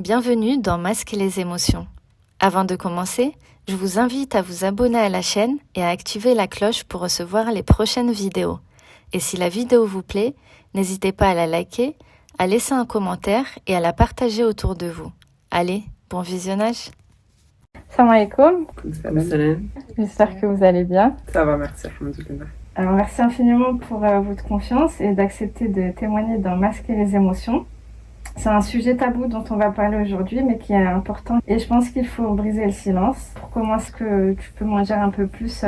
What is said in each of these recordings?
Bienvenue dans Masquer les émotions. Avant de commencer, je vous invite à vous abonner à la chaîne et à activer la cloche pour recevoir les prochaines vidéos. Et si la vidéo vous plaît, n'hésitez pas à la liker, à laisser un commentaire et à la partager autour de vous. Allez, bon visionnage. Salam alaikum, Salam. j'espère que vous allez bien. Ça va, merci. Alhamdoulilah. Alors merci infiniment pour votre confiance et d'accepter de témoigner dans Masquer les émotions. C'est un sujet tabou dont on va parler aujourd'hui, mais qui est important. Et je pense qu'il faut briser le silence. Comment est-ce que tu peux m'en dire un peu plus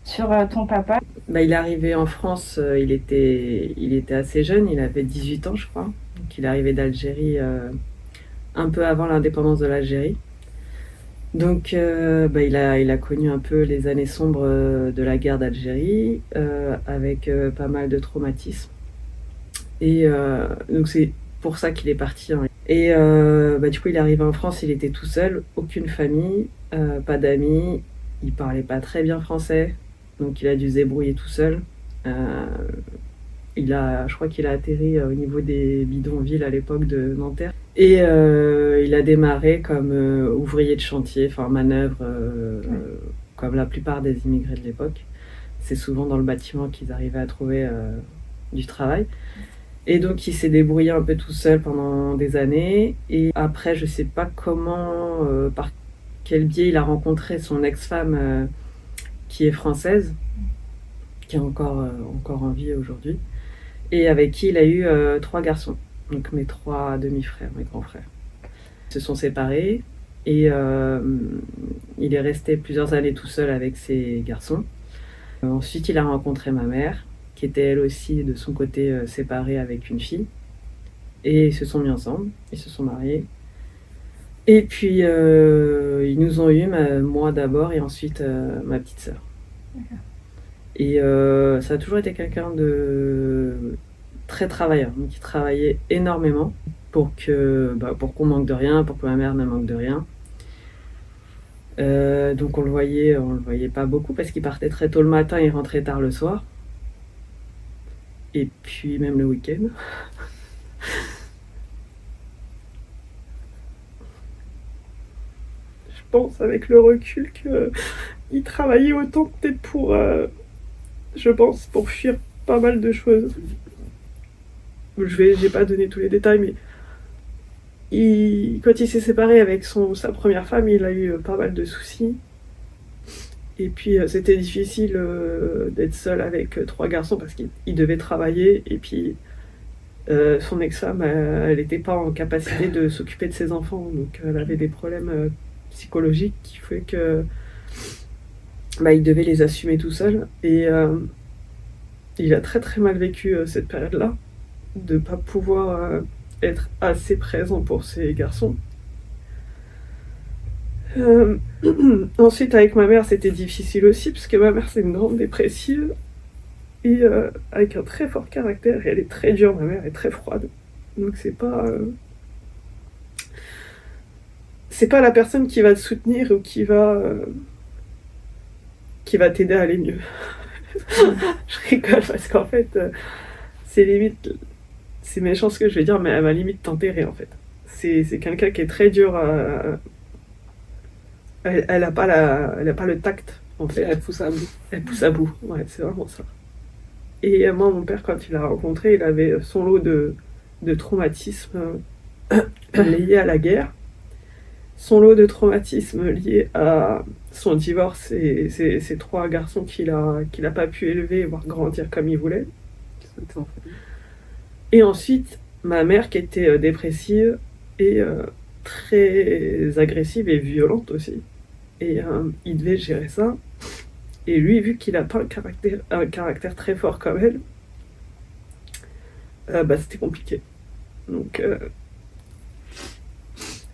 sur ton papa? Il est arrivé en France, il était assez jeune, il avait 18 ans je crois. Donc il est arrivé d'Algérie un peu avant l'indépendance de l'Algérie. Donc il a connu un peu les années sombres de la guerre d'Algérie, avec pas mal de traumatismes. Et donc c'est pour ça qu'il est parti. Hein. Et du coup il est arrivé en France, il était tout seul, aucune famille, pas d'amis, il parlait pas très bien français, donc il a dû se débrouiller tout seul. Je crois qu'il a atterri au niveau des bidonvilles à l'époque de Nanterre. Et il a démarré comme ouvrier de chantier, enfin manœuvre, comme la plupart des immigrés de l'époque. C'est souvent dans le bâtiment qu'ils arrivaient à trouver du travail. Et donc il s'est débrouillé un peu tout seul pendant des années. Et après, je sais pas comment, par quel biais il a rencontré son ex-femme qui est française, qui est encore en vie aujourd'hui, et avec qui il a eu 3 garçons, donc mes 3 demi-frères, mes grands frères. Ils se sont séparés et il est resté plusieurs années tout seul avec ses garçons. Ensuite, il a rencontré ma mère, qui était elle aussi de son côté séparée avec une fille. Et ils se sont mis ensemble, ils se sont mariés. Et puis, ils nous ont eu, moi d'abord, et ensuite ma petite sœur. D'accord. Et ça a toujours été quelqu'un de très travailleur, donc il travaillait énormément pour qu'on manque de rien, pour que ma mère ne manque de rien. Donc on le voyait pas beaucoup parce qu'il partait très tôt le matin et rentrait tard le soir. Et puis même le week-end. Je pense avec le recul qu'il travaillait autant peut-être pour fuir pas mal de choses. J'ai pas donné tous les détails, mais quand il s'est séparé avec sa première femme, il a eu pas mal de soucis. Et puis c'était difficile d'être seul avec 3 garçons parce qu'il devait travailler. Et puis son ex-femme, elle n'était pas en capacité de s'occuper de ses enfants. Donc elle avait des problèmes psychologiques qui fait que il devait les assumer tout seul. Et il a très très mal vécu cette période-là, de ne pas pouvoir être assez présent pour ses garçons. Ensuite, avec ma mère, c'était difficile aussi, parce que ma mère, c'est une grande dépressive, et avec un très fort caractère, et elle est très dure, ma mère est très froide. Donc c'est pas la personne qui va te soutenir ou qui va t'aider à aller mieux. Je rigole, parce qu'en fait, c'est limite... C'est méchant ce que je vais dire, mais elle m'a limite t'enterrer en fait. C'est quelqu'un qui est très dur à... Elle a pas le tact en fait. Elle pousse à bout. Elle pousse à bout, ouais, c'est vraiment ça. Et moi, mon père, quand il l'a rencontré, il avait son lot de traumatismes liés à la guerre, son lot de traumatismes liés à son divorce et ses 3 garçons qu'il a pas pu élever, voire grandir comme il voulait. Et ensuite, ma mère qui était dépressive et très agressive et violente aussi. Et il devait gérer ça. Et lui, vu qu'il n'a pas un caractère très fort comme elle, c'était compliqué. Donc,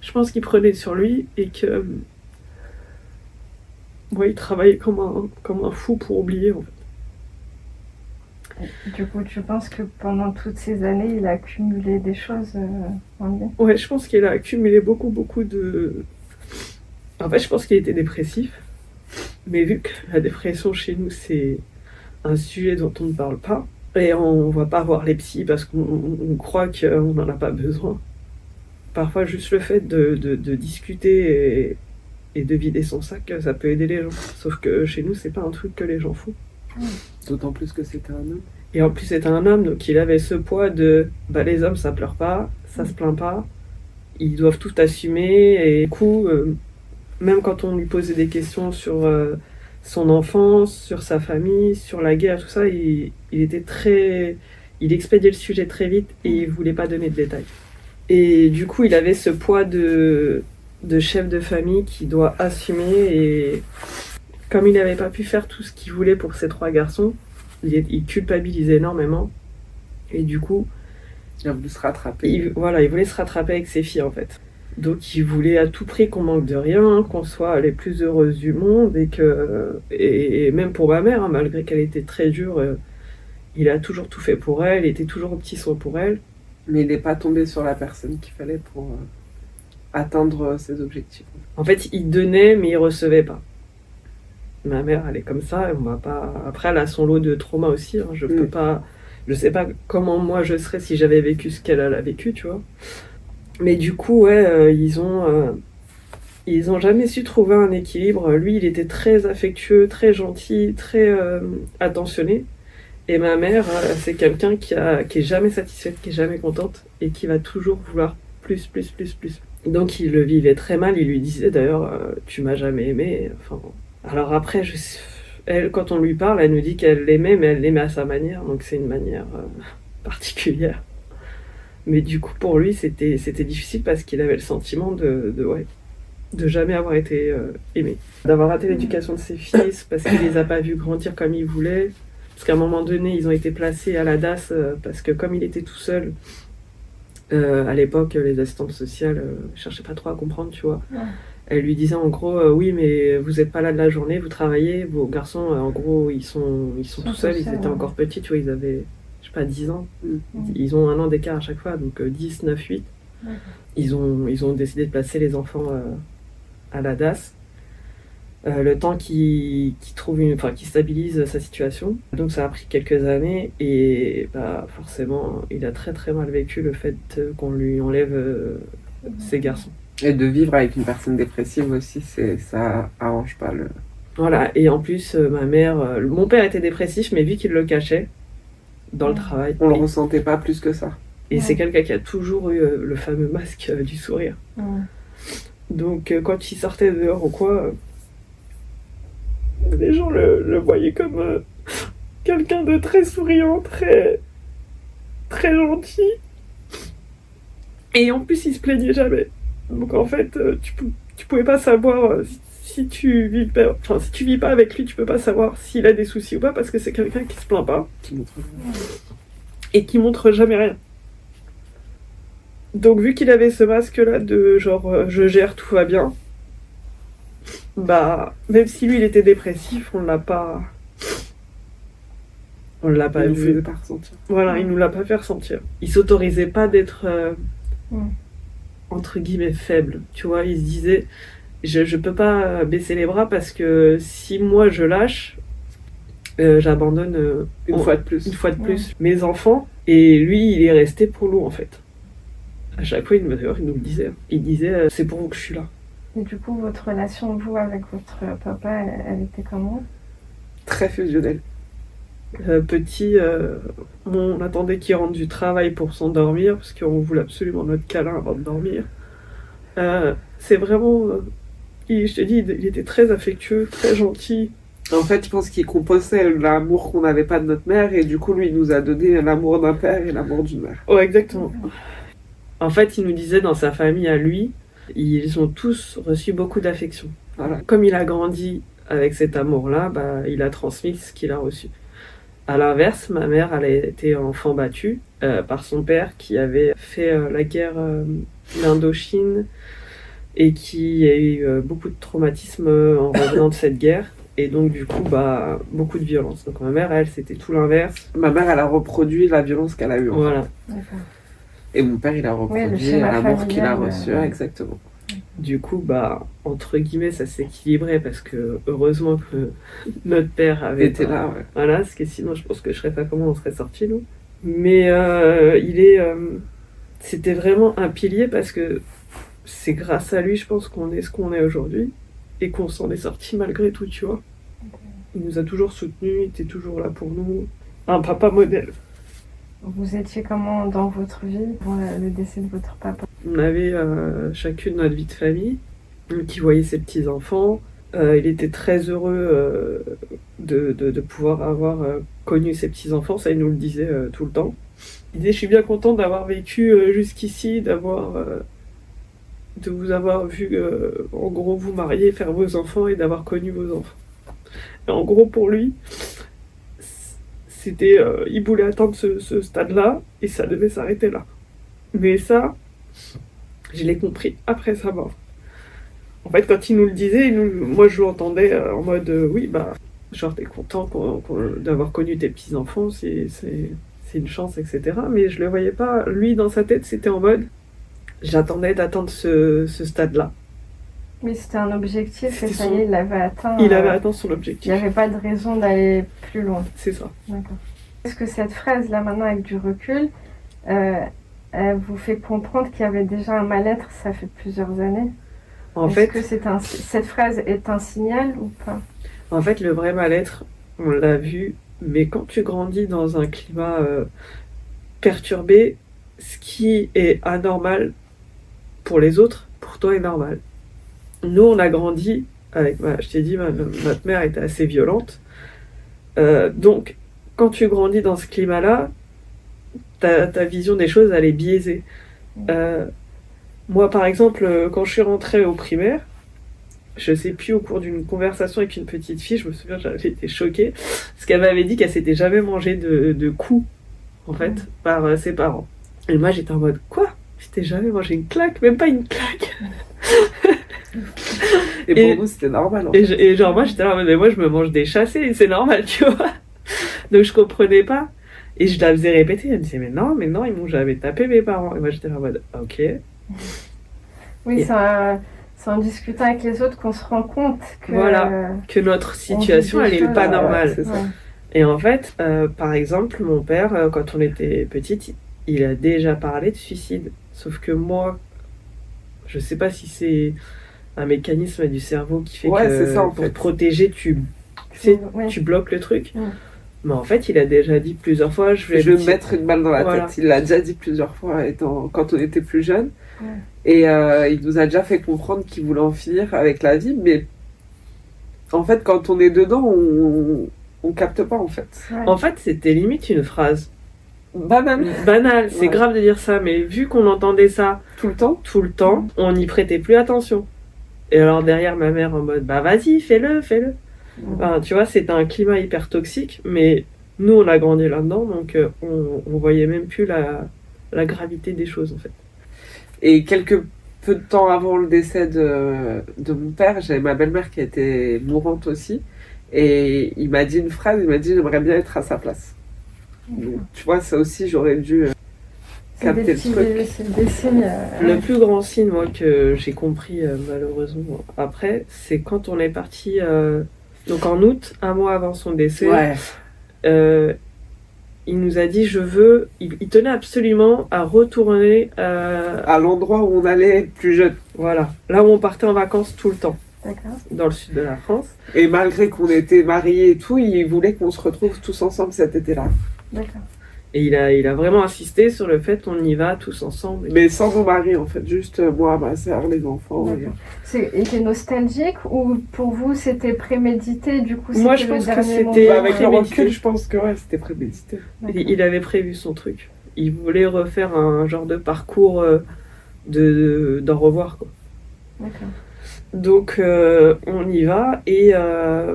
je pense qu'il prenait sur lui et que il travaillait comme un fou pour oublier en fait. Du coup, tu penses que pendant toutes ces années, il a accumulé des choses en lui? Ouais, je pense qu'il a accumulé beaucoup de... En fait, je pense qu'il était dépressif. Mais vu que la dépression chez nous, c'est un sujet dont on ne parle pas, et on ne va pas voir les psys parce qu'on croit qu'on n'en a pas besoin. parfois juste le fait de discuter et de vider son sac, ça peut aider les gens. Sauf que chez nous, c'est pas un truc que les gens font. D'autant plus que c'était un homme. Et en plus, c'était un homme, donc il avait ce poids de les hommes, ça pleure pas, ça se plaint pas, ils doivent tout assumer. Et du coup, même quand on lui posait des questions sur son enfance, sur sa famille, sur la guerre, tout ça, il était très. Il expédiait le sujet très vite et il voulait pas donner de détails. Et du coup, il avait ce poids de chef de famille qui doit assumer. Et comme il n'avait pas pu faire tout ce qu'il voulait pour ses 3 garçons, il culpabilisait énormément. Et du coup, il a voulu se rattraper. Il voulait se rattraper avec ses filles en fait. Donc il voulait à tout prix qu'on manque de rien, qu'on soit les plus heureuses du monde et même pour ma mère, hein, malgré qu'elle était très dure, il a toujours tout fait pour elle, il était toujours au petit soin pour elle. Mais il n'est pas tombé sur la personne qu'il fallait pour atteindre ses objectifs. En fait, il donnait mais il recevait pas. Ma mère, elle est comme ça, on va pas. Après, elle a son lot de traumas aussi. Hein, je peux pas. Je sais pas comment moi je serais si j'avais vécu ce qu'elle a vécu, tu vois. Mais du coup, ouais, ils ont jamais su trouver un équilibre. Lui, il était très affectueux, très gentil, très attentionné. Et ma mère, c'est quelqu'un qui est jamais satisfaite, qui est jamais contente et qui va toujours vouloir plus. Donc il le vivait très mal. Il lui disait d'ailleurs, tu m'as jamais aimé. Enfin, alors après, elle, quand on lui parle, elle nous dit qu'elle l'aimait, mais elle l'aimait à sa manière. Donc c'est une manière particulière. Mais du coup, pour lui, c'était difficile parce qu'il avait le sentiment de jamais avoir été aimé. D'avoir raté l'éducation de ses fils parce qu'il les a pas vus grandir comme il voulait. Parce qu'à un moment donné, ils ont été placés à la DAS parce que comme il était tout seul, à l'époque, les assistantes sociales cherchaient pas trop à comprendre, tu vois. Ouais. Elle lui disait en gros, oui, mais vous n'êtes pas là de la journée, vous travaillez, vos garçons, en gros, ils sont tout seuls, ils étaient encore petits, tu vois, ils avaient, je sais pas, 10 ans. Ils ont 1 an d'écart à chaque fois, donc 10, 9, 8. Ils ont décidé de placer les enfants à la DAS. Le temps qu'il stabilise sa situation. Donc ça a pris quelques années et forcément il a très très mal vécu le fait qu'on lui enlève ses garçons. Et de vivre avec une personne dépressive aussi, ça arrange pas le... Voilà, et en plus ma mère, mon père était dépressif mais vu qu'il le cachait dans le travail. On le ressentait pas plus que ça. Et c'est quelqu'un qui a toujours eu le fameux masque du sourire. Donc quand il sortait dehors ou quoi... les gens le voyaient comme quelqu'un de très souriant, très, très gentil. Et en plus, il se plaignait jamais. Donc en fait, tu pouvais pas savoir si tu vis pas avec lui, tu peux pas savoir s'il a des soucis ou pas parce que c'est quelqu'un qui se plaint pas. Et qui montre jamais rien. Donc vu qu'il avait ce masque-là de genre je gère, tout va bien. Même si lui il était dépressif, on l'a pas il vu. Nous pas ressentir. Voilà, il nous l'a pas fait ressentir. Il s'autorisait pas d'être entre guillemets faible. Tu vois, il se disait je peux pas baisser les bras parce que si moi je lâche, j'abandonne une fois de plus mes enfants. Et lui, il est resté pour nous en fait. À chaque fois, il nous le disait. Il disait c'est pour vous que je suis là. Et du coup, votre relation, vous, avec votre papa, elle était comment ? Très fusionnelle. Petit, on attendait qu'il rentre du travail pour s'endormir, parce qu'on voulait absolument notre câlin avant de dormir. C'est vraiment... je te dis, il était très affectueux, très gentil. En fait, je pense qu'il composait l'amour qu'on n'avait pas de notre mère, et du coup, lui, il nous a donné l'amour d'un père et l'amour d'une mère. Ouais, exactement. En fait, il nous disait, dans sa famille à lui, ils ont tous reçu beaucoup d'affection. Voilà. Comme il a grandi avec cet amour-là, il a transmis ce qu'il a reçu. À l'inverse, ma mère, elle a été enfant battue par son père qui avait fait la guerre d'Indochine et qui a eu beaucoup de traumatisme en revenant de cette guerre. Et donc, du coup, beaucoup de violence. Donc, ma mère, elle, c'était tout l'inverse. Ma mère, elle a reproduit la violence qu'elle a eue. Voilà. D'accord. Et mon père, il a reproduit l'amour qu'il a reçu, exactement. Du coup, entre guillemets, ça s'est équilibré parce que heureusement que notre père était là. Ouais. Voilà, parce que sinon, je pense que je serais pas comment on serait sortis, nous. Mais il c'était vraiment un pilier parce que c'est grâce à lui, je pense, qu'on est ce qu'on est aujourd'hui et qu'on s'en est sorti malgré tout, tu vois. Il nous a toujours soutenus, il était toujours là pour nous. Un papa modèle. Vous étiez comment dans votre vie pour le décès de votre papa? On avait chacune notre vie de famille, qui voyait ses petits-enfants. Il était très heureux de pouvoir avoir connu ses petits-enfants, ça il nous le disait tout le temps. Il disait, je suis bien content d'avoir vécu jusqu'ici, de vous avoir vu, en gros, vous marier, faire vos enfants et d'avoir connu vos enfants. Et en gros, pour lui, c'était, il voulait atteindre ce stade-là et ça devait s'arrêter là. Mais ça, je l'ai compris après sa mort. En fait, quand il nous le disait, moi je l'entendais en mode oui, bah, genre t'es content d'avoir connu tes petits-enfants, c'est une chance, etc. Mais je le voyais pas. Lui, dans sa tête, c'était en mode j'attendais d'atteindre ce stade-là. Oui, c'était un objectif et ça y est, il l'avait atteint. Il avait atteint son objectif. Il n'y avait pas de raison d'aller plus loin. C'est ça. D'accord. Est-ce que cette phrase-là, maintenant, avec du recul, elle vous fait comprendre qu'il y avait déjà un mal-être, ça fait plusieurs années? En Est-ce fait, que cette phrase est un signal ou pas? En fait, le vrai mal-être, on l'a vu, mais quand tu grandis dans un climat perturbé, ce qui est anormal pour les autres, pour toi est normal. Nous, on a grandi avec, je t'ai dit, notre mère était assez violente. Donc, quand tu grandis dans ce climat-là, ta vision des choses, elle est biaisée. Moi, par exemple, quand je suis rentrée au primaire, je sais plus, au cours d'une conversation avec une petite fille, je me souviens, j'avais été choquée, parce qu'elle m'avait dit qu'elle s'était jamais mangée de coups, en fait, par ses parents. Et moi, j'étais en mode, quoi? Je t'ai jamais mangé une claque? Même pas une claque. Et pour nous, c'était normal. En fait. Et genre, moi, j'étais là, mais moi, je me mange des chassés, c'est normal, tu vois. Donc, je comprenais pas. Et je la faisais répéter. Elle me disait, mais non, ils m'ont jamais tapé, mes parents. Et moi, j'étais là en mode, ok. Oui, c'est en discutant avec les autres qu'on se rend compte que... Voilà, que notre situation, elle est pas normale. C'est ça. Ouais. Et en fait, par exemple, mon père, quand on était petite, il a déjà parlé de suicide. Sauf que moi, je sais pas si c'est un mécanisme du cerveau qui fait que c'est ça, en pour fait. te protéger, tu bloques le truc. Ouais. Mais en fait, il a déjà dit plusieurs fois, je vais me mettre une balle dans la Voilà. tête. Il l'a déjà dit plusieurs fois quand on était plus jeune. Ouais. Et il nous a déjà fait comprendre qu'il voulait en finir avec la vie. Mais en fait, quand on est dedans, on capte pas, en fait. Ouais. En fait, c'était limite une phrase Banal. c'est Ouais. grave de dire ça, mais vu qu'on entendait ça Tout le temps. tout le temps, on n'y prêtait plus attention. Et alors derrière, ma mère en mode, bah vas-y, fais-le. Enfin, tu vois, c'était un climat hyper toxique, mais nous, on a grandi là-dedans, donc on voyait même plus la gravité des choses, en fait. Et peu de temps avant le décès de mon père, j'avais ma belle-mère qui était mourante aussi. Et il m'a dit une phrase, il m'a dit, j'aimerais bien être à sa place. Donc, tu vois, ça aussi, j'aurais dû capter le truc. C'est des signes. Le plus grand signe, moi, que j'ai compris malheureusement après, c'est quand on est parti, donc en août, un mois avant son décès, il nous a dit il tenait absolument à retourner à l'endroit où on allait plus jeune. voilà, là où on partait en vacances tout le temps, D'accord. dans le sud de la France. Et malgré qu'on était mariés et tout, il voulait qu'on se retrouve tous ensemble cet été-là. D'accord. Et il a vraiment insisté sur le fait qu'on y va tous ensemble. Mais sans nos maris, en fait, juste moi, ma sœur, les enfants. D'accord. Était nostalgique ou pour vous c'était prémédité du coup? Moi, c'était je pense le que dernier c'était- moment? Avec le prémédité. recul, je pense que c'était prémédité. D'accord. Il avait prévu son truc. Il voulait refaire un genre de parcours d'en revoir, quoi. D'accord. Donc on y va et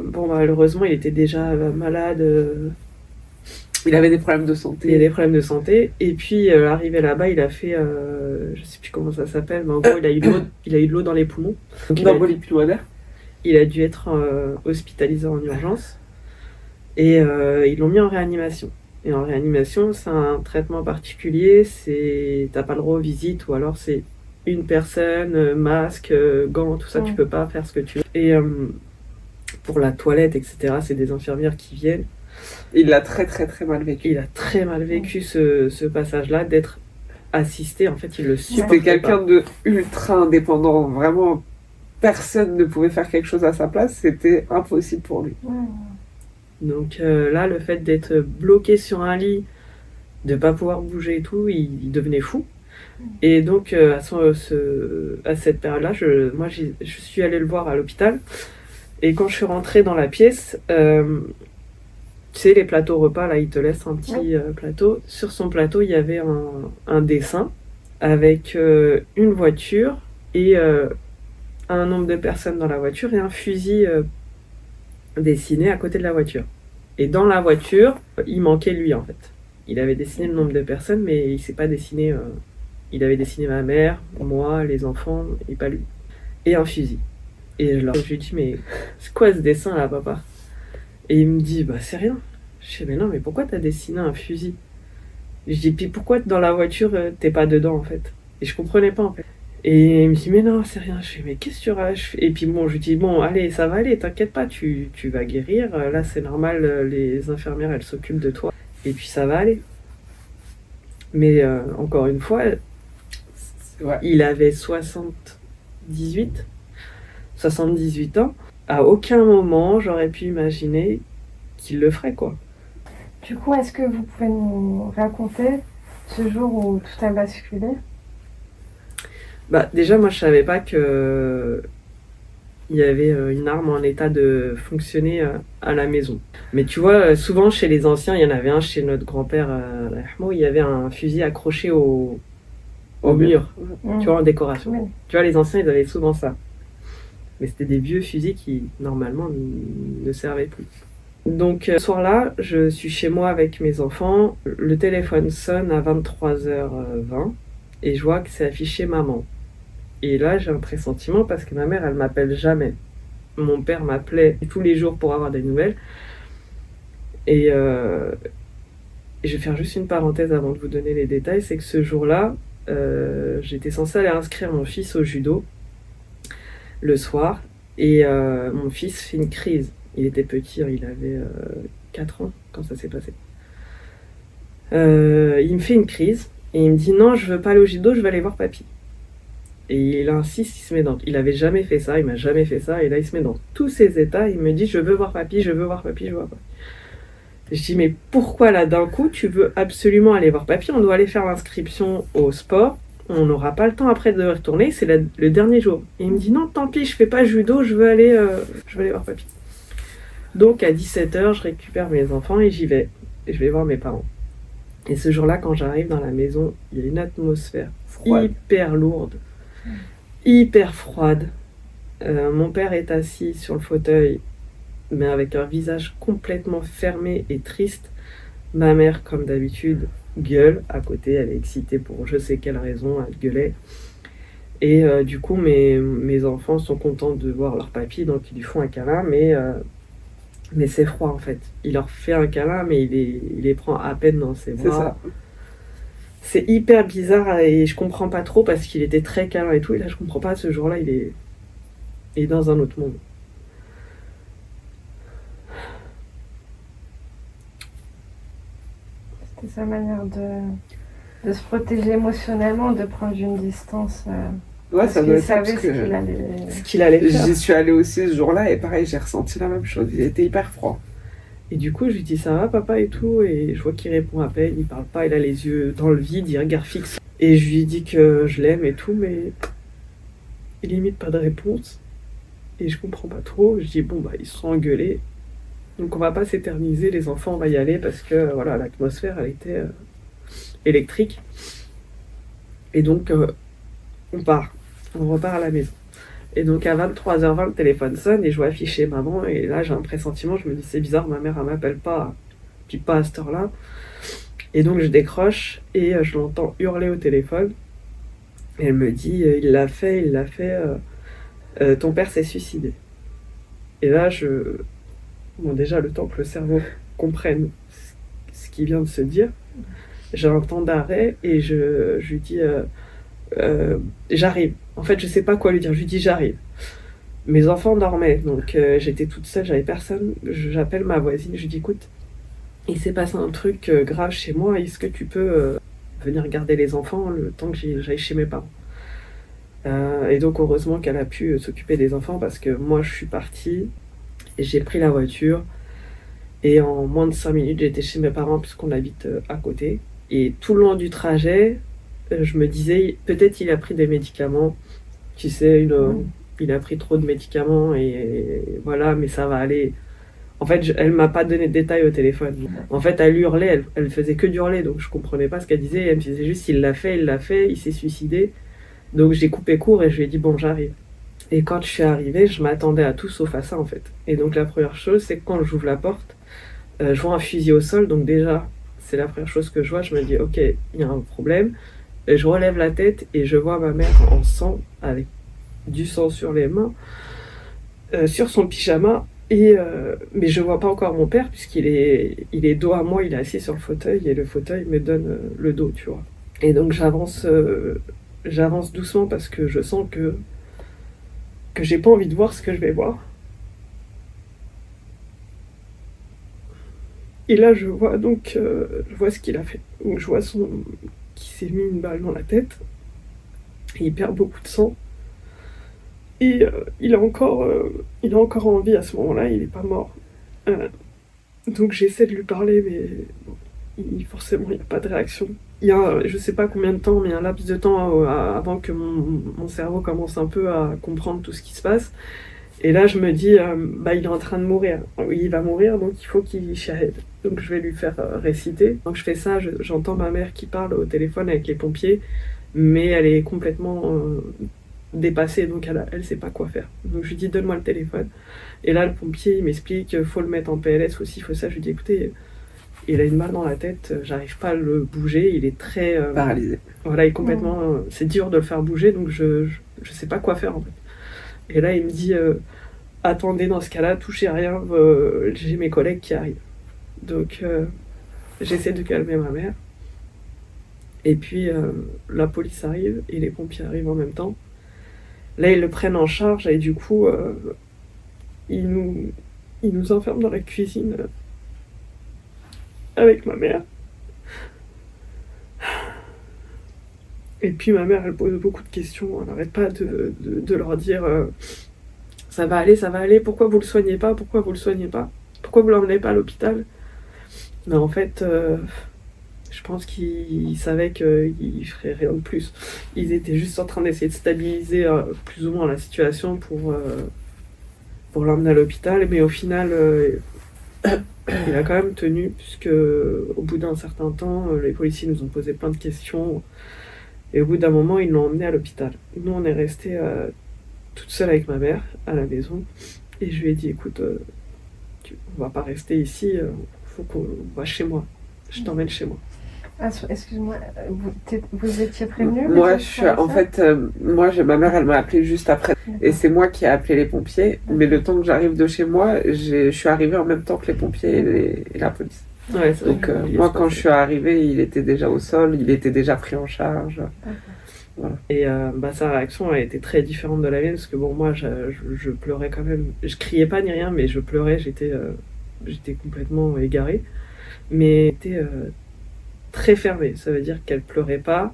bon malheureusement il était déjà malade, Il avait des problèmes de il y a santé. des problèmes de santé et puis arrivé là-bas il a fait je sais plus comment ça s'appelle mais en gros il a eu de l'eau dans les poumons. Donc, Une embolie pulmonaire. il a dû être hospitalisé en urgence et ils l'ont mis en réanimation. Et en réanimation c'est un traitement particulier, t'as pas le droit aux visites ou alors c'est une personne, masque, gants, tout ça, tu peux pas faire ce que tu veux. Et pour la toilette, etc., c'est des infirmières qui viennent. Il l'a très très très mal vécu. Il a très mal vécu ce passage-là, d'être assister, en fait, il le C'était supportait quelqu'un pas. de ultra indépendant, vraiment personne ne pouvait faire quelque chose à sa place, c'était impossible pour lui. Ouais. Donc là, le fait d'être bloqué sur un lit, de pas pouvoir bouger et tout, il devenait fou. Et donc à cette période-là, je suis allée le voir à l'hôpital. Et quand je suis rentrée dans la pièce, tu sais, les plateaux repas, là, ils te laissent un petit plateau. Sur son plateau, il y avait un dessin avec une voiture et un nombre de personnes dans la voiture et un fusil dessiné à côté de la voiture. Et dans la voiture, il manquait lui, en fait. Il avait dessiné le nombre de personnes, mais il s'est pas dessiné. Il avait dessiné ma mère, moi, les enfants, et pas lui. Et un fusil. Et je lui ai dit, mais c'est quoi ce dessin là, papa? Et il me dit, bah c'est rien. Je dis, mais non, mais pourquoi t'as dessiné un fusil? Je dis, puis pourquoi dans la voiture t'es pas dedans en fait? Et je comprenais pas en fait. Et il me dit, mais non, c'est rien. Je dis, mais qu'est-ce que tu rages? Et puis bon, je lui dis, bon, allez, ça va aller, t'inquiète pas, tu vas guérir. Là, c'est normal, les infirmières, elles s'occupent de toi. Et puis ça va aller. Mais encore une fois, Ouais. il avait 78 ans. À aucun moment, j'aurais pu imaginer qu'il le ferait, quoi. Du coup, est-ce que vous pouvez nous raconter ce jour où tout a basculé? Bah, déjà, moi, je savais pas que il y avait une arme en état de fonctionner à la maison. Mais tu vois, souvent chez les anciens, il y en avait un chez notre grand-père, il y avait un fusil accroché au mur, tu vois, en décoration. Oui. Tu vois, les anciens, ils avaient souvent ça. Mais c'était des vieux fusils qui, normalement, ne servaient plus. Donc, ce soir-là, je suis chez moi avec mes enfants. Le téléphone sonne à 23h20 et je vois que c'est affiché maman. Et là, j'ai un pressentiment parce que ma mère, elle m'appelle jamais. Mon père m'appelait tous les jours pour avoir des nouvelles. Et je vais faire juste une parenthèse avant de vous donner les détails. C'est que ce jour-là, j'étais censée aller inscrire mon fils au judo le soir. Et mon fils fait une crise. Il était petit, il avait 4 ans quand ça s'est passé. Il me fait une crise et il me dit non, je veux pas aller au judo, je vais aller voir papy. Et il insiste, il se met dans. Il avait jamais fait ça, il m'a jamais fait ça, et là il se met dans tous ses états. Il me dit je veux voir papy, je veux voir papy, je veux voir papy. Et je dis mais pourquoi là d'un coup tu veux absolument aller voir papy? On doit aller faire l'inscription au sport. On n'aura pas le temps après de retourner, c'est le dernier jour. Et il me dit non, tant pis, je fais pas judo, je veux aller voir papy. Donc à 17h, je récupère mes enfants et j'y vais. Et je vais voir mes parents. Et ce jour-là, quand j'arrive dans la maison, il y a une atmosphère hyper lourde, hyper froide. Mon père est assis sur le fauteuil, mais avec un visage complètement fermé et triste. Ma mère, comme d'habitude, gueule à côté, elle est excitée pour je sais quelle raison, elle gueulait. Et du coup, mes enfants sont contents de voir leur papy, donc ils lui font un câlin, mais c'est froid en fait. Il leur fait un câlin, mais il les prend à peine dans ses bras. C'est ça. C'est hyper bizarre et je comprends pas trop parce qu'il était très câlin et tout. Et là, je comprends pas, ce jour-là, il est dans un autre monde. C'était sa manière de se protéger émotionnellement, de prendre une distance. Ouais, Parce ça qu'il doit être ça, savait parce ce que qu'il allait. Ce qu'il allait faire. j'y suis allée aussi ce jour-là et pareil, j'ai ressenti la même chose. Il était hyper froid. Et du coup, je lui dis ça va papa et tout. Et je vois qu'il répond à peine, il parle pas, il a les yeux dans le vide, il regarde fixe. Et je lui dis que je l'aime et tout, mais il limite pas de réponse. Et je comprends pas trop. Je dis bon, bah, ils se sont engueulés. Donc on va pas s'éterniser, les enfants, on va y aller parce que voilà, l'atmosphère, elle était électrique. Et donc, on repart à la maison. Et donc à 23h20, le téléphone sonne et je vois afficher maman. Et là, j'ai un pressentiment, je me dis c'est bizarre, ma mère, elle m'appelle pas, puis pas à cette heure-là. Et donc je décroche et je l'entends hurler au téléphone. Et elle me dit, il l'a fait, ton père s'est suicidé. Et là, bon, déjà, le temps que le cerveau comprenne ce qu'il vient de se dire, j'ai un temps d'arrêt et je lui dis j'arrive. En fait, je sais pas quoi lui dire. Je lui dis j'arrive. Mes enfants dormaient, donc j'étais toute seule, j'avais personne. J'appelle ma voisine, je lui dis écoute, il s'est passé un truc grave chez moi, est-ce que tu peux venir garder les enfants le temps que j'aille chez mes parents. Et donc heureusement qu'elle a pu s'occuper des enfants parce que moi je suis partie et j'ai pris la voiture et en moins de 5 minutes j'étais chez mes parents puisqu'on habite à côté. Et tout le long du trajet, je me disais peut-être il a pris des médicaments, tu sais, il a pris trop de médicaments et voilà, mais ça va aller. En fait, elle m'a pas donné de détails au téléphone. En fait, elle hurlait, elle faisait que d'hurler, donc je comprenais pas ce qu'elle disait. Elle me disait juste il l'a fait, il s'est suicidé. Donc j'ai coupé court et je lui ai dit bon, j'arrive. Et quand je suis arrivée, je m'attendais à tout sauf à ça en fait. Et donc la première chose, c'est que quand j'ouvre la porte, je vois un fusil au sol, donc déjà, c'est la première chose que je vois. Je me dis ok, il y a un problème. Et je relève la tête et je vois ma mère en sang, avec du sang sur les mains, sur son pyjama. Mais je vois pas encore mon père puisqu'il est dos à moi, il est assis sur le fauteuil et le fauteuil me donne le dos, tu vois. Et donc j'avance doucement parce que je sens que j'ai pas envie de voir ce que je vais voir. Et là je vois ce qu'il a fait. Donc je vois qu'il s'est mis une balle dans la tête. Et il perd beaucoup de sang. Et il a encore en vie à ce moment-là, il n'est pas mort. Donc j'essaie de lui parler, mais forcément il n'y a pas de réaction. Il y a, je ne sais pas combien de temps, mais un laps de temps avant que mon cerveau commence un peu à comprendre tout ce qui se passe. Et là je me dis, il est en train de mourir. Il va mourir, donc il faut qu'il shahid. Donc je vais lui faire réciter. Donc je fais ça, j'entends ma mère qui parle au téléphone avec les pompiers, mais elle est complètement dépassée, donc elle sait pas quoi faire. Donc je lui dis donne-moi le téléphone. Et là le pompier il m'explique faut le mettre en PLS aussi, faut ça. Je lui dis écoutez, il a une balle dans la tête, j'arrive pas à le bouger, il est très paralysé. Voilà, il est complètement c'est dur de le faire bouger, donc je sais pas quoi faire en fait. Et là il me dit attendez, dans ce cas-là touchez à rien, j'ai mes collègues qui arrivent. Donc j'essaie de calmer ma mère. Et puis la police arrive et les pompiers arrivent en même temps. Là, ils le prennent en charge et du coup, ils nous enferment dans la cuisine avec ma mère. Et puis ma mère, elle pose beaucoup de questions. Elle n'arrête pas de leur dire ça va aller, pourquoi vous le soignez pas, pourquoi vous l'emmenez pas à l'hôpital. Mais en fait, je pense qu'ils savaient qu'ils feraient rien de plus. Ils étaient juste en train d'essayer de stabiliser plus ou moins la situation pour l'emmener à l'hôpital. Mais au final, il a quand même tenu, puisque au bout d'un certain temps, les policiers nous ont posé plein de questions. Et au bout d'un moment, ils l'ont emmené à l'hôpital. Nous, on est restés toute seule avec ma mère à la maison. Et je lui ai dit, écoute, on va pas rester ici, faut qu'on va chez moi. Je t'emmène chez moi. Ah, excuse-moi, vous étiez prévenue? Moi, ma mère, elle m'a appelé juste après. Et c'est moi qui ai appelé les pompiers. Mais le temps que j'arrive de chez moi, je suis arrivée en même temps que les pompiers et la police. Ouais, donc moi, quand je suis arrivée, il était déjà au sol, il était déjà pris en charge. Voilà. Et sa réaction a été très différente de la mienne, parce que bon, moi, je pleurais quand même. Je criais pas ni rien, mais je pleurais, j'étais complètement égarée. Mais j'étais très fermée, ça veut dire qu'elle pleurait pas,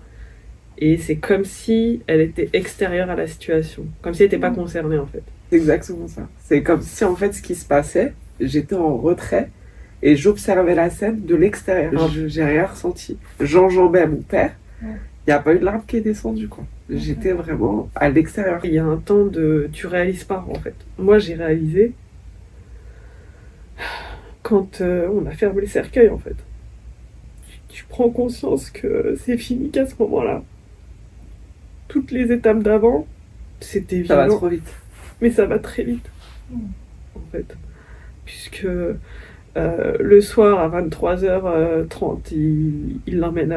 et c'est comme si elle était extérieure à la situation, comme si elle n'était pas concernée en fait. C'est exactement ça. C'est comme si en fait ce qui se passait, j'étais en retrait et j'observais la scène de l'extérieur. J'ai rien ressenti. J'enjambais mon père, il n'y a pas eu de larme qui est descendue quoi. J'étais vraiment à l'extérieur. Il y a un temps tu réalises pas en fait. Moi j'ai réalisé quand on a fermé le cercueil en fait. Tu prends conscience que c'est fini qu'à ce moment-là. Toutes les étapes d'avant, c'était violent. Ça va trop vite. Mais ça va très vite, en fait. Puisque le soir, à 23h30, il l'emmène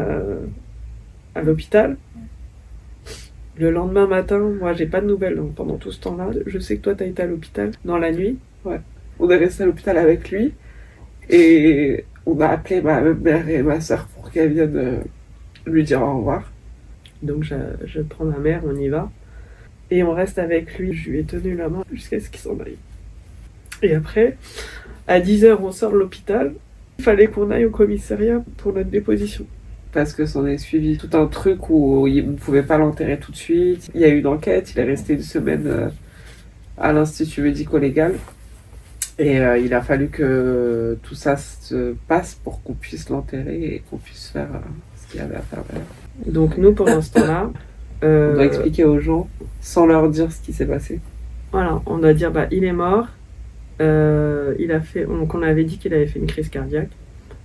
à l'hôpital. Le lendemain matin, moi, j'ai pas de nouvelles donc, pendant tout ce temps-là. Je sais que toi, t'as été à l'hôpital dans la nuit. Ouais. On est resté à l'hôpital avec lui. Et on a appelé ma mère et ma soeur pour qu'elles viennent lui dire au revoir. Donc je prends ma mère, on y va. Et on reste avec lui. Je lui ai tenu la main jusqu'à ce qu'il s'en aille. Et après, à 10h, on sort de l'hôpital. Il fallait qu'on aille au commissariat pour notre déposition. parce que s'en est suivi tout un truc où il ne pouvait pas l'enterrer tout de suite. Il y a eu une enquête, il est resté une semaine à l'Institut médico-légal. Et il a fallu que tout ça se passe pour qu'on puisse l'enterrer et qu'on puisse faire ce qu'il y avait à faire derrière. Donc nous, pour l'instant-là... On doit expliquer aux gens, sans leur dire ce qui s'est passé. Voilà, on doit dire, il est mort. Donc on avait dit qu'il avait fait une crise cardiaque.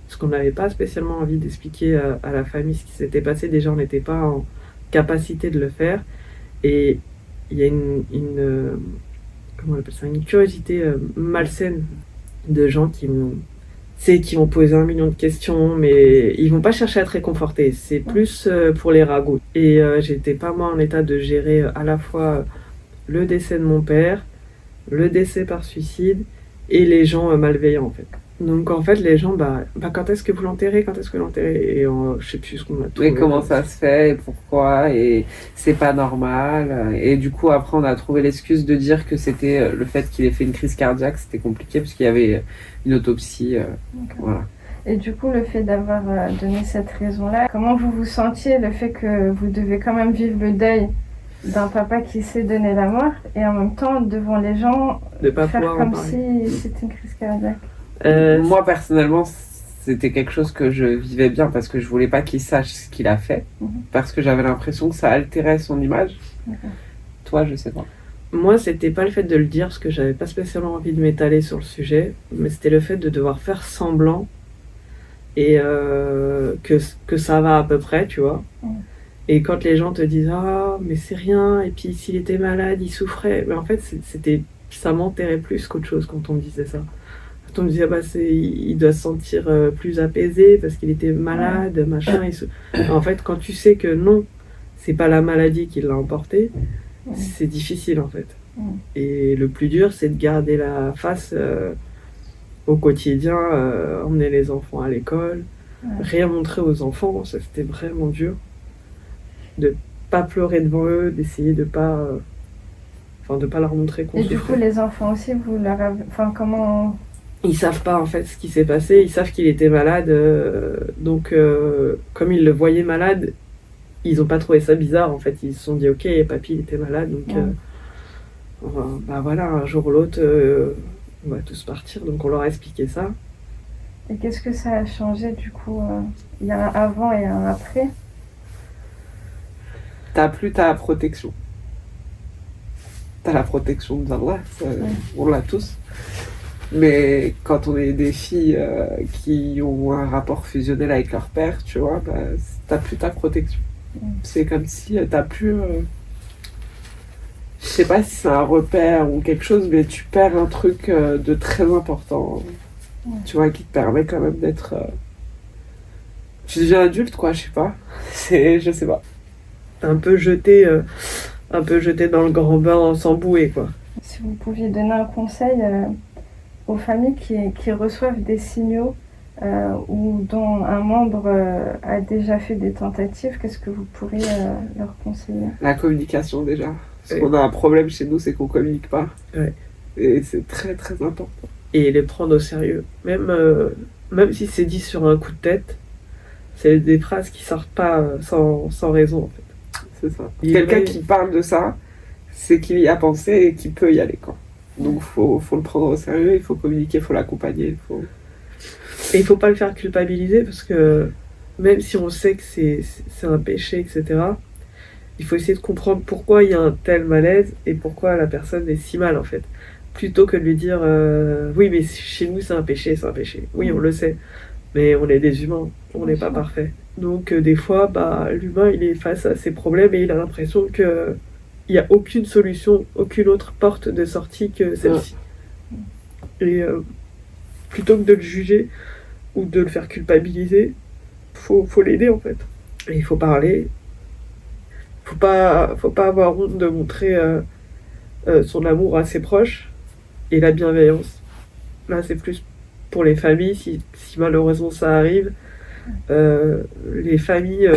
Parce qu'on n'avait pas spécialement envie d'expliquer à la famille ce qui s'était passé. Déjà, on n'était pas en capacité de le faire. Et il y a comment on appelle ça, une curiosité malsaine de gens qui vont poser 1 million de questions, mais ils vont pas chercher à te réconforter. C'est plus pour les ragots. Et j'étais pas moi en état de gérer à la fois le décès de mon père, le décès par suicide et les gens malveillants en fait. Donc en fait les gens quand est-ce que vous l'enterrez, quand est-ce que vous l'enterrez, et je sais plus ce qu'on a trouvé. Et comment ça se fait et pourquoi, et c'est pas normal, et du coup après on a trouvé l'excuse de dire que c'était le fait qu'il ait fait une crise cardiaque, c'était compliqué parce qu'il y avait une autopsie. Voilà. Et du coup, le fait d'avoir donné cette raison-là, comment vous vous sentiez, le fait que vous devez quand même vivre le deuil d'un papa qui s'est donné la mort, et en même temps, devant les gens, de pas faire comme si c'était une crise cardiaque? Moi, personnellement, c'était quelque chose que je vivais bien parce que je voulais pas qu'il sache ce qu'il a fait, parce que j'avais l'impression que ça altérait son image. Toi, je sais pas. Moi, c'était pas le fait de le dire, parce que j'avais pas spécialement envie de m'étaler sur le sujet, mais c'était le fait de devoir faire semblant et que ça va à peu près, tu vois. Et quand les gens te disent « Ah, mais c'est rien, et puis s'il était malade, il souffrait », mais en fait, ça m'enterrait plus qu'autre chose quand on me disait ça. Quand on me disait il doit se sentir plus apaisé parce qu'il était malade, machin. En fait, quand tu sais que non, c'est pas la maladie qui l'a emporté, c'est difficile en fait. Et le plus dur, c'est de garder la face au quotidien, emmener les enfants à l'école, rien montrer aux enfants, ça c'était vraiment dur. De pas pleurer devant eux, d'essayer de pas leur montrer qu'on souffre. Et du coup, les enfants aussi, vous leur avez... comment... Ils savent pas en fait ce qui s'est passé, ils savent qu'il était malade, donc comme ils le voyaient malade, ils ont pas trouvé ça bizarre en fait, ils se sont dit ok, papy il était malade, donc voilà, un jour ou l'autre on va tous partir, donc on leur a expliqué ça. Et qu'est-ce que ça a changé du coup? Il y a un avant et un après. T'as plus ta protection. T'as la protection d'Allah, on l'a tous. Mais quand on est des filles qui ont un rapport fusionnel avec leur père, tu vois, t'as plus ta protection. C'est comme si t'as plus... je sais pas si c'est un repère ou quelque chose, mais tu perds un truc de très important. Tu vois, qui te permet quand même d'être... Tu deviens adulte, quoi, je sais pas. Je sais pas. Un peu jeté dans le grand bain sans bouée, quoi. Si vous pouviez donner un conseil aux familles qui reçoivent des signaux ou dont un membre a déjà fait des tentatives, qu'est-ce que vous pourriez leur conseiller? La communication déjà. Parce qu'on a un problème chez nous, c'est qu'on communique pas. Ouais. Et c'est très très important. Et les prendre au sérieux. Même si c'est dit sur un coup de tête, c'est des phrases qui sortent pas sans raison en fait. C'est ça. Quelqu'un qui parle de ça, c'est qu'il y a pensé et qu'il peut y aller, quoi. Donc faut le prendre au sérieux, il faut communiquer, il faut l'accompagner. Et il faut pas le faire culpabiliser parce que même si on sait que c'est un péché, etc., il faut essayer de comprendre pourquoi il y a un tel malaise et pourquoi la personne est si mal en fait. Plutôt que de lui dire oui mais chez nous c'est un péché. Oui on le sait, mais on est des humains, on n'est pas parfait. Donc des fois l'humain il est face à ses problèmes et il a l'impression que il n'y a aucune solution, aucune autre porte de sortie que celle-ci. Et plutôt que de le juger ou de le faire culpabiliser, faut l'aider en fait. Et il faut parler. Faut pas avoir honte de montrer son amour à ses proches et la bienveillance. Là c'est plus pour les familles, si malheureusement ça arrive, les familles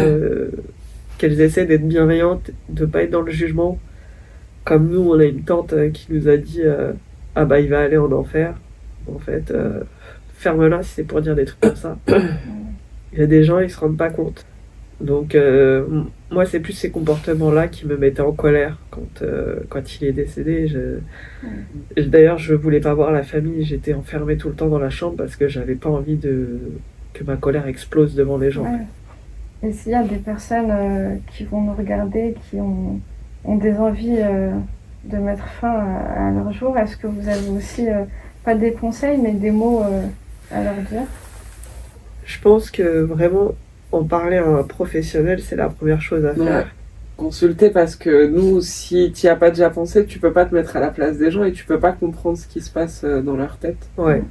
qu'elles essaient d'être bienveillantes, de pas être dans le jugement. Comme nous, on a une tante qui nous a dit il va aller en enfer. En fait, ferme-la si c'est pour dire des trucs comme ça. Il y a des gens, ils se rendent pas compte. Donc, moi, c'est plus ces comportements-là qui me mettaient en colère quand il est décédé. D'ailleurs, je voulais pas voir la famille. J'étais enfermée tout le temps dans la chambre parce que j'avais pas envie que ma colère explose devant les gens. Ouais. Et s'il y a des personnes qui vont nous regarder, qui ont des envies de mettre fin à leur jour, est-ce que vous avez aussi, pas des conseils, mais des mots à leur dire? Je pense que vraiment, en parler à un professionnel, c'est la première chose à faire. Ouais. Consulter, parce que nous, si tu n'y as pas déjà pensé, tu peux pas te mettre à la place des gens et tu peux pas comprendre ce qui se passe dans leur tête. Ouais.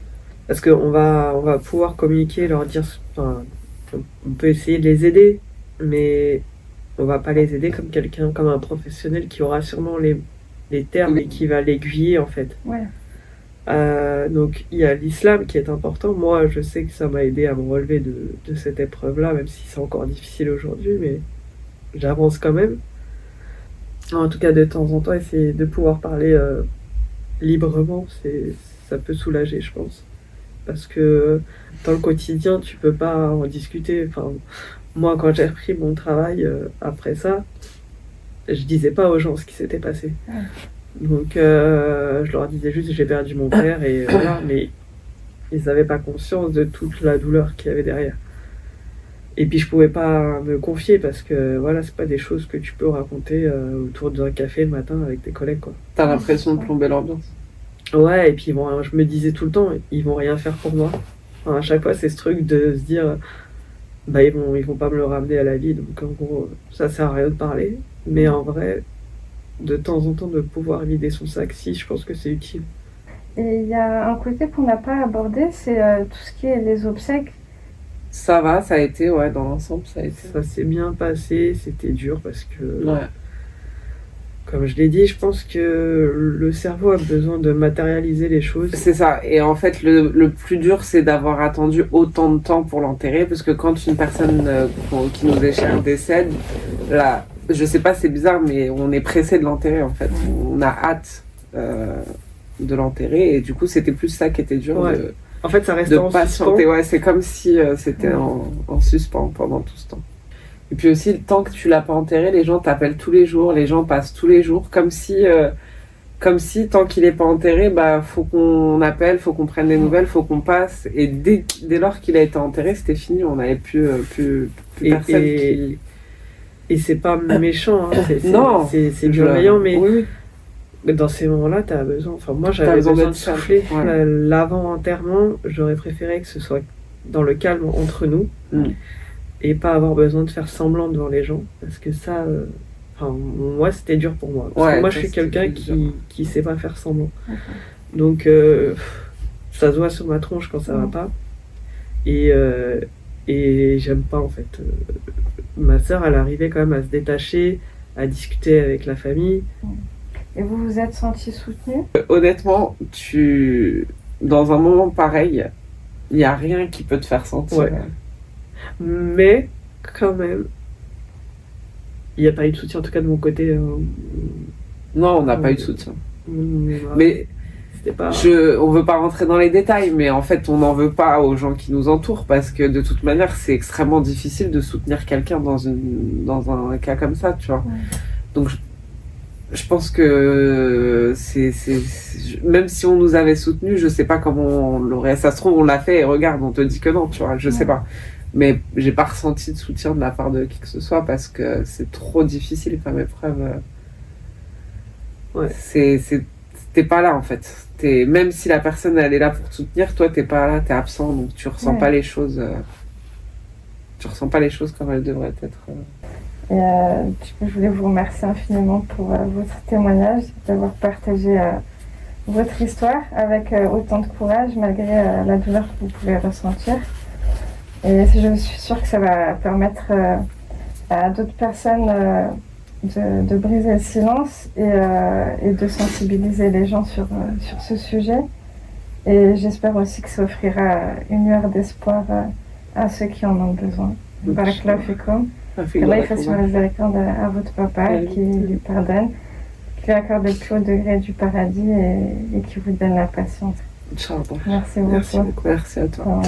Parce qu'on va pouvoir communiquer, leur dire... Enfin, on peut essayer de les aider, mais on va pas les aider comme un professionnel qui aura sûrement les termes et qui va l'aiguiller, en fait. Ouais. Donc il y a l'islam qui est important. Moi, je sais que ça m'a aidé à me relever de cette épreuve-là, même si c'est encore difficile aujourd'hui, mais j'avance quand même. En tout cas, de temps en temps, essayer de pouvoir parler librement, ça peut soulager, je pense. Parce que dans le quotidien, tu peux pas en discuter. Enfin, moi, quand j'ai repris mon travail après ça, je disais pas aux gens ce qui s'était passé. Ouais. Donc, je leur disais juste que j'ai perdu mon père et voilà, mais ils n'avaient pas conscience de toute la douleur qu'il y avait derrière. Et puis, je pouvais pas me confier parce que voilà, c'est pas des choses que tu peux raconter autour d'un café le matin avec tes collègues, quoi. T'as l'impression de plomber l'ambiance. Ouais, et puis je me disais tout le temps, ils vont rien faire pour moi. Enfin, à chaque fois, c'est ce truc de se dire, bah ils vont pas me le ramener à la vie, donc en gros, ça sert à rien de parler. Mais en vrai, de temps en temps, de pouvoir vider son sac, si, je pense que c'est utile. Et il y a un côté qu'on n'a pas abordé, c'est tout ce qui est les obsèques. Ça va, ça a été, ouais, dans l'ensemble, ça a été. Ça s'est bien passé, c'était dur parce que, Ouais. comme je l'ai dit, je pense que le cerveau a besoin de matérialiser les choses. C'est ça. Et en fait, le plus dur, c'est d'avoir attendu autant de temps pour l'enterrer, parce que quand une personne qui nous est chère décède, là, je sais pas, c'est bizarre, mais on est pressé de l'enterrer, en fait. On a hâte de l'enterrer, et du coup, c'était plus ça qui était dur. Ouais. En fait, ça reste De en patienter. suspens. Ouais, c'est comme si c'était en suspens pendant tout ce temps. Et puis aussi, tant que tu l'as pas enterré, les gens t'appellent tous les jours, les gens passent tous les jours, comme si tant qu'il est pas enterré, bah faut qu'on appelle, faut qu'on prenne des nouvelles, faut qu'on passe. Et dès lors qu'il a été enterré, c'était fini, on n'avait plus personne qui... Et c'est pas méchant, hein, Non, c'est bienveillant, mais oui. dans ces moments-là, t'as besoin. Enfin, moi, T'as j'avais besoin besoin de d'être seul. souffler. Ouais. L'avant-enterrement, j'aurais préféré que ce soit dans le calme entre nous et pas avoir besoin de faire semblant devant les gens, parce que ça, enfin, moi, c'était dur pour moi. Parce que moi, je suis quelqu'un qui sait pas faire semblant. Okay. Donc, ça se voit sur ma tronche quand ça va pas. Et j'aime pas, en fait. Ma sœur, elle arrivait quand même à se détacher, à discuter avec la famille. Et vous vous êtes senti soutenu? Honnêtement, dans un moment pareil, il n'y a rien qui peut te faire sentir. Ouais. Mais, quand même, il n'y a pas eu de soutien, en tout cas de mon côté. Non, on n'a pas eu de soutien. Mais c'était pas... on veut pas rentrer dans les détails, mais en fait, on n'en veut pas aux gens qui nous entourent, parce que de toute manière, c'est extrêmement difficile de soutenir quelqu'un dans un cas comme ça, tu vois. Ouais. Donc, je pense que même si on nous avait soutenus, je sais pas comment on l'aurait. Ça se trouve, on l'a fait et regarde, on te dit que non, tu vois. Je sais pas. Mais j'ai pas ressenti de soutien de la part de qui que ce soit, parce que c'est trop difficile comme épreuve. Ouais. T'es pas là, en fait. Même si la personne elle est là pour te soutenir, toi t'es pas là, t'es absent, donc tu ressens pas les choses. Tu ressens pas les choses comme elles devraient être. Et je voulais vous remercier infiniment pour votre témoignage, d'avoir partagé votre histoire avec autant de courage malgré la douleur que vous pouvez ressentir. Et je suis sûre que ça va permettre à d'autres personnes de briser le silence et de sensibiliser les gens sur ce sujet. Et j'espère aussi que ça offrira une lueur d'espoir à ceux qui en ont besoin. Barakallahu fikum. Allah il fasse miséricorde à votre papa, qui lui pardonne, qui lui accorde le plus haut degré du paradis et qui vous donne la patience. Inch'Allah. Merci beaucoup. Merci à toi.